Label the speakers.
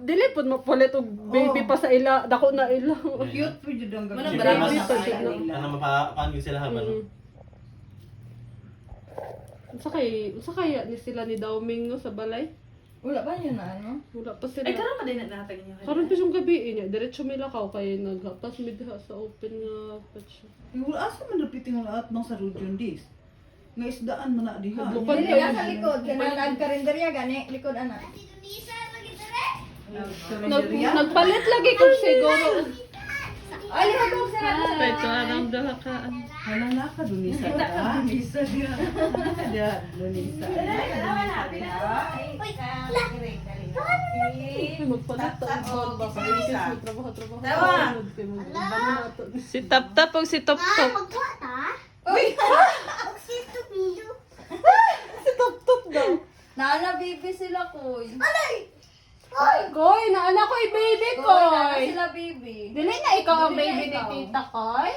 Speaker 1: dili pod mapalit og baby pa sa ila, dako na ila.
Speaker 2: Cute po jud ang
Speaker 3: Manang
Speaker 2: gabi.
Speaker 3: barama
Speaker 1: Baby
Speaker 3: sa
Speaker 1: pa
Speaker 3: kaya
Speaker 1: sila.
Speaker 3: nila.
Speaker 4: Ano mapapaan sila haban no?
Speaker 1: Unsa kaya ni sila ni Daoming no sa balay?
Speaker 2: Wala ba yun na ano?
Speaker 1: Wala pa sila.
Speaker 3: Ay, karon pa din nahatag niyo.
Speaker 1: Karon pa yung gabi niya, diretso may lakaw kay naghapas mi diha sa open nga patio.
Speaker 2: Wala asa man dapiting ang lahat ng sa Rudion dis. Nga isdaan man na diha.
Speaker 1: Bukod
Speaker 2: Yan.
Speaker 1: kayo.
Speaker 5: Nasa likod, kanang karinderya gani, likod ana.
Speaker 1: Nagpalit lagi ko siguro.
Speaker 5: Ay, likod ko sa
Speaker 1: Ito arang daha ka.
Speaker 2: Halala ka Dunisa. Dunisa dia. Dia Dunisa.
Speaker 1: Magpalit ta ang ba kay kasi trabaho.
Speaker 3: Tawa.
Speaker 1: Si Tap Tap o si Top Top.
Speaker 6: Magkuha ta?
Speaker 2: Uy!
Speaker 6: Sito Milo.
Speaker 1: Si Top Top daw.
Speaker 5: Naana baby sila koy.
Speaker 1: Koy, naana ko baby
Speaker 5: Koy, naana
Speaker 1: koy.
Speaker 5: sila baby.
Speaker 1: Dili na ikaw ang
Speaker 5: Dili na
Speaker 1: baby ni
Speaker 5: ikaw.
Speaker 1: Tita Koy.